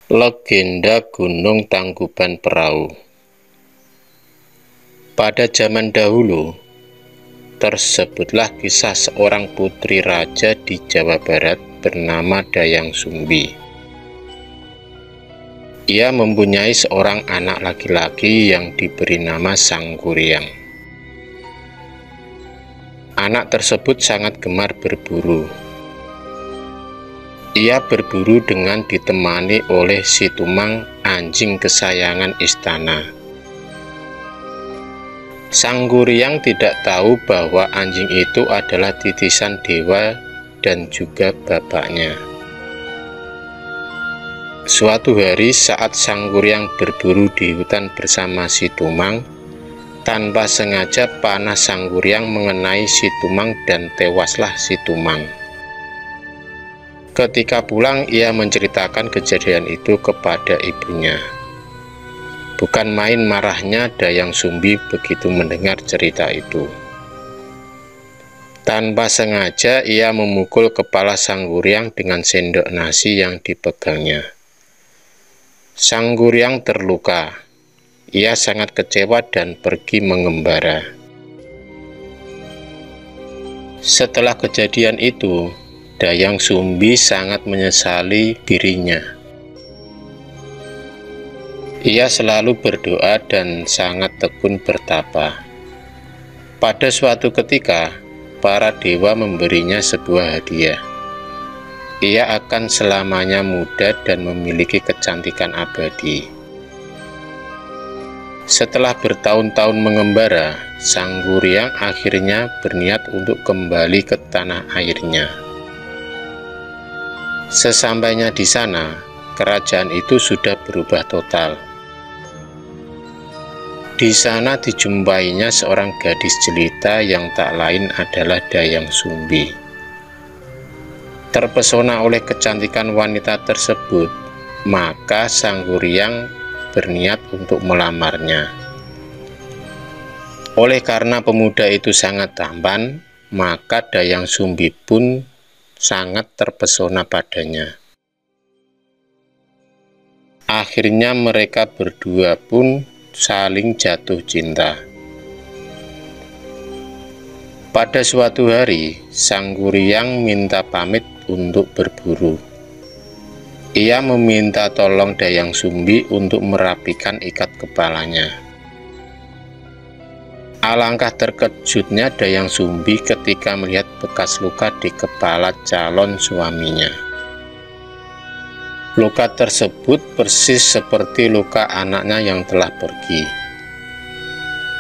Legenda Gunung Tangkuban Perahu. Pada zaman dahulu, tersebutlah kisah seorang putri raja di Jawa Barat bernama Dayang Sumbi. Ia mempunyai seorang anak laki-laki yang diberi nama Sangguryang. Anak tersebut sangat gemar berburu. Ia berburu dengan ditemani oleh si Tumang, anjing kesayangan istana. Sangguryang tidak tahu bahwa anjing itu adalah titisan dewa dan juga bapaknya. Suatu hari saat Sangguryang berburu di hutan bersama si Tumang, tanpa sengaja panah Sangguryang mengenai si Tumang dan tewaslah si Tumang. Ketika pulang, ia menceritakan kejadian itu kepada ibunya. Bukan main marahnya Dayang Sumbi begitu mendengar cerita itu. Tanpa sengaja ia memukul kepala Sangguryang dengan sendok nasi yang dipegangnya. Sangguryang terluka. Ia sangat kecewa dan pergi mengembara. Setelah kejadian itu, Dayang Sumbi sangat menyesali dirinya. Ia selalu berdoa dan sangat tekun bertapa. Pada suatu ketika, para dewa memberinya sebuah hadiah. Ia akan selamanya muda dan memiliki kecantikan abadi. Setelah bertahun-tahun mengembara, Sangguryang akhirnya berniat untuk kembali ke tanah airnya. Sesampainya di sana, kerajaan itu sudah berubah total. Di sana dijumpainya seorang gadis jelita yang tak lain adalah Dayang Sumbi. Terpesona oleh kecantikan wanita tersebut, maka Sangguryang berniat untuk melamarnya. Oleh karena pemuda itu sangat tampan, maka Dayang Sumbi pun sangat terpesona padanya. Akhirnya mereka berdua pun saling jatuh cinta. Pada suatu hari, Sangguryang minta pamit untuk berburu. Ia meminta tolong Dayang Sumbi untuk merapikan ikat kepalanya. Alangkah terkejutnya Dayang Sumbi ketika melihat bekas luka di kepala calon suaminya. Luka tersebut persis seperti luka anaknya yang telah pergi.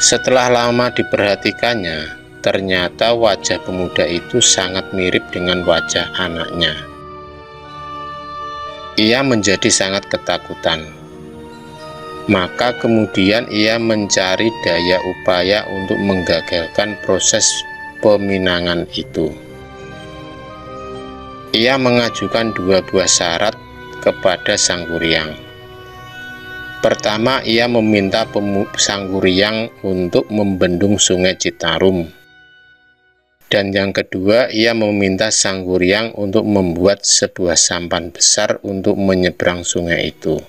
Setelah lama diperhatikannya, ternyata wajah pemuda itu sangat mirip dengan wajah anaknya. Ia menjadi sangat ketakutan. Maka kemudian ia mencari daya upaya untuk menggagalkan proses peminangan itu. Ia mengajukan dua buah syarat kepada Sangguryang. Pertama, ia meminta Sangguryang untuk membendung Sungai Citarum. Dan yang kedua, ia meminta Sangguryang untuk membuat sebuah sampan besar untuk menyeberang sungai itu.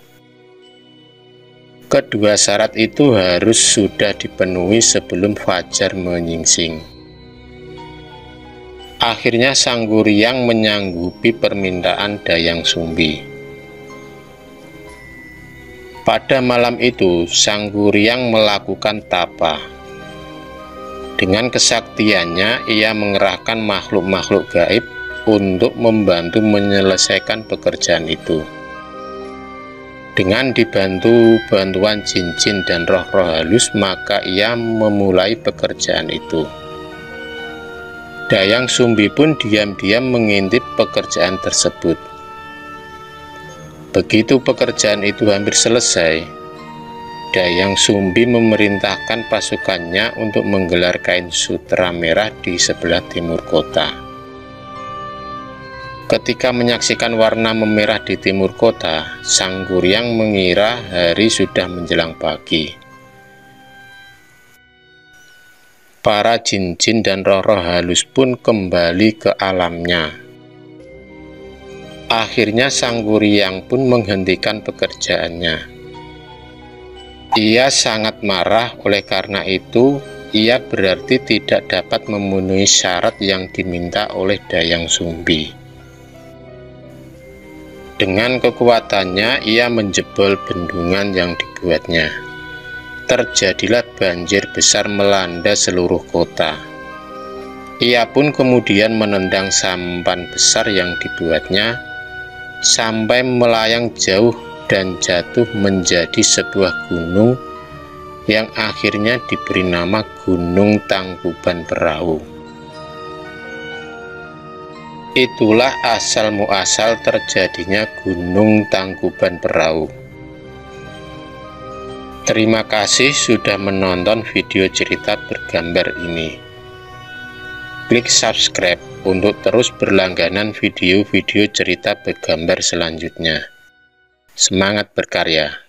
Kedua syarat itu harus sudah dipenuhi sebelum fajar menyingsing. Akhirnya Sangguryang menyanggupi permintaan Dayang Sumbi. Pada malam itu, Sangguryang melakukan tapa. Dengan kesaktiannya, ia mengerahkan makhluk-makhluk gaib untuk membantu menyelesaikan pekerjaan itu. Dengan dibantu bantuan jin-jin dan roh-roh halus, maka ia memulai pekerjaan itu. Dayang Sumbi pun diam-diam mengintip pekerjaan tersebut. Begitu pekerjaan itu hampir selesai, Dayang Sumbi memerintahkan pasukannya untuk menggelar kain sutera merah di sebelah timur kota. Ketika menyaksikan warna memerah di timur kota, Sangguryang mengira hari sudah menjelang pagi. Para jin-jin dan roh-roh halus pun kembali ke alamnya. Akhirnya Sang Kuryang pun menghentikan pekerjaannya. Ia sangat marah, oleh karena itu ia berarti tidak dapat memenuhi syarat yang diminta oleh Dayang Sumbi. Dengan kekuatannya ia menjebol bendungan yang dibuatnya. Terjadilah banjir besar melanda seluruh kota. Ia pun kemudian menendang sampan besar yang dibuatnya sampai melayang jauh dan jatuh menjadi sebuah gunung yang akhirnya diberi nama Gunung Tangkuban Perahu. Itulah asal muasal terjadinya Gunung Tangkuban Perahu. Terima kasih sudah menonton video cerita bergambar ini. Klik subscribe untuk terus berlangganan video-video cerita bergambar selanjutnya. Semangat berkarya!